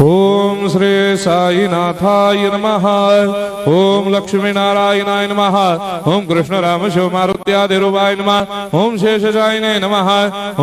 ओम श्री साईनाथाय नमः। ओम लक्ष्मी नारायणाय नमः। ओम कृष्ण राम शिव मारुत्यादिरूपाय नमः। ओम शेषशायिने नमः।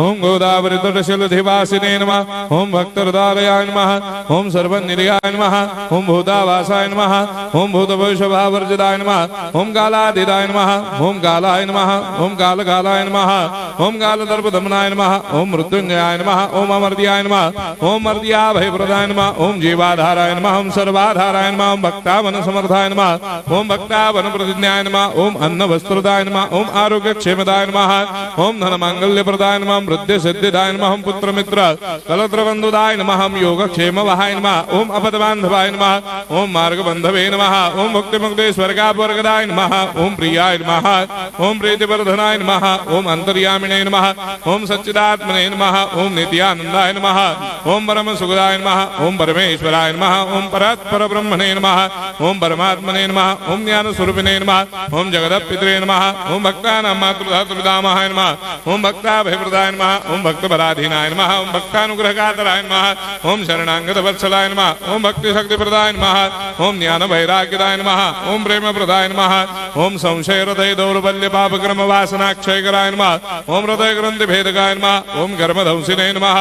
ओम गोदावरी तटशिलधिवासिने नमः। ओम भक्तहृदयाय नमः। ओम सर्वनिर्याय नमः। ओम भूतावासाय नमः। ओम भूतभविष्यभावर्जिताय नमः। ओम कालातीताय नमः। ओम कालाय नमः। ओम कालकालाय नमः। ओम कालदर्पदमनाय नमः। ओम मृत्युंजयाय नमः। ओम अमर्त्याय नमः। ओम मर्त्याभयप्रदाय नमः। ओम जीवाधाराय नमः। ओम सर्वाधाराय नमः। ओम भक्तावन समर्थाय नमः। ओम भक्तावन प्रतिज्ञाय नमः। ओम अन्न वस्त्रदाय नमः। ओम आरोग्य क्षेमदाय नमः। ओम धन मांगल्य प्रदाय नमः। ओम वृद्धि सिद्धिदाय नमः। ओम पुत्र मित्र कलत्र बंधुदाय नमः। ओम योग क्षेम वहाय नमः। ओम अपद बांधवाय नमः। ओम मार्ग बंधवे नमः। ओम मुक्ति मुक्ति स्वर्गापवर्गदाय नमः। ओम प्रियाय नमः। ओम प्रीतिवर्धनाय नमः। ओम अंतर्यामिने नमः। ओम सच्चिदात्मने नमः। ओम नित्यानंदाय नमः। ओम परम सुखदाय नमः। ओम परमेश्वराय नमः। ओम परात्पर ब्रह्मणे नमः। ओम परमात्मने नमः। ओम ज्ञान स्वरूपिणे नमः। ओम जगदपितरे नमः। ओम भक्तानां मातृधातुपितामहाय नमः। ओम भक्ताभयप्रदाय नमः। ओम भक्तपराधीनाय नमः। ओम भक्तानुग्रहकातराय नमः। ओम शरणागत वत्सलाय नमः। ओम भक्ति शक्तिप्रदाय नमः। ओम ज्ञान वैराग्यदाय नमः। ओम प्रेम प्रदाय नमः। ओम संशय हृदय दौर्बल्य पाप क्रम वासना क्षयकराय नमः। ओम हृदय ग्रंथि भेदकाय नमः। ओम कर्मधंसिने नमः।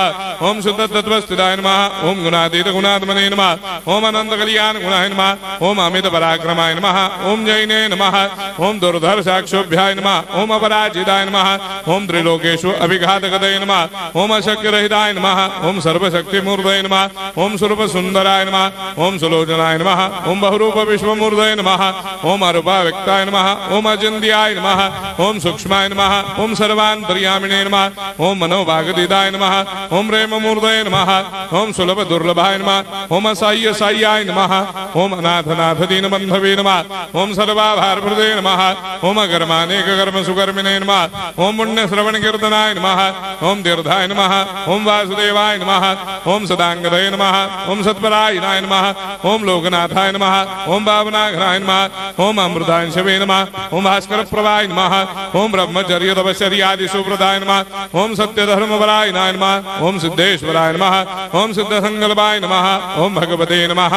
ओम शुद्ध तत्वस्थिताय नमः। ओम गुणातीत गुणात्मने नमः। ओम अनंत कल्याण गुणाय नमः। ओम अमित पराक्रमाय नमः। ओम जैने नमः। ओम दुर्धर्षाक्षोभ्याय नमः। ओम अपराजिताय नमः। ओम त्रिलोकेषु अभिघातगतये नमः। ओम अशक्य रहिताय नमः। ओम सर्वशक्तिमूर्तये नमः। ओम स्वरूप सुंदराय नमः। ओम सुलोचनाय नमः। ओम बहुरूप विश्वमूर्तये नमः। ओम अरूपाव्यक्ताय नमः। ओम अचिन्त्याय नमः। ओम सूक्ष्माय नमः। ओम सर्वान्तर्यामिने नमः। ओम मनोभागदिताय नमः। ओम प्रेममूर्तये नमः। ओम सुलभ दुर्लभाय नमः। ओम असाह्य साह्याय नमः। ओम अनाथनाथ दीनबन्धवे नमः। ओम सर्वाभारप्रदे नमः। ओम अकर्मानेक कर्म सुकर्मिणे नमः। ओम पुण्य श्रवण कीर्तनाय नमः। ओम तीर्थाय नमः। ओम वासुदेवाय नमः। ओम सदांगदये नमः। ओम सत्परायणाय नमः। ओम लोकनाथाय नमः। ओम भावनाघ्राय नमः। ओम अमृतांशवे नमः। ओम भास्कर प्रभाय नमः। ओम ब्रह्मचर्य तपश्चर्यादि सुप्रदाय नमः। ओम सत्यधर्मपरायणाय नमः। ओम सिद्धेश्वराय नमः। ओम सिद्ध संकल्पाय नमः। ओम भगवते नमः।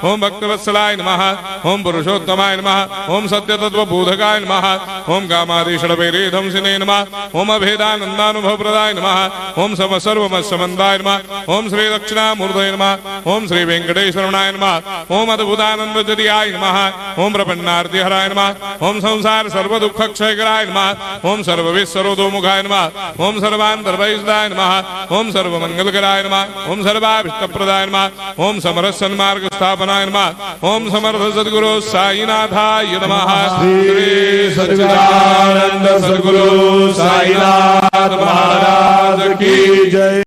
ओम भक्तवत्सलाय नमः। ओम पुरुषोत्तमाय नमः। ओम सत्य तत्वबोधकाय नमः। ओम कामादिषडवैरे धंसिने नमः। ओम अभेदानंदानुभव प्रदाय नमः। ओम सर्वमस्समन्दाय नमः। ओम श्री दक्षिणामूर्तये नमः। ओम श्री वेंकटेश्वराय नमः। ओम अद्भुतानंदजरियाय नमः। ओम प्रपन्नार्तिहराय नमः। ओम संसार सर्व दुख क्षयकराय नमः। ओम सर्वविश्वरोधोमुखाय नमः। ओम सर्वान्तर्भयदाय नमः। ओम सर्वमंगलकराय नमः। ओम सर्वाभिष्टप्रदाय नमः। ओम समरस सन्मार्ग स्थापनाय नमः। ओम समर्थ सद्गुरु साईनाथाय नमः। श्री सच्चिदानंद सद्गुरु साईनाथ महाराज की जय।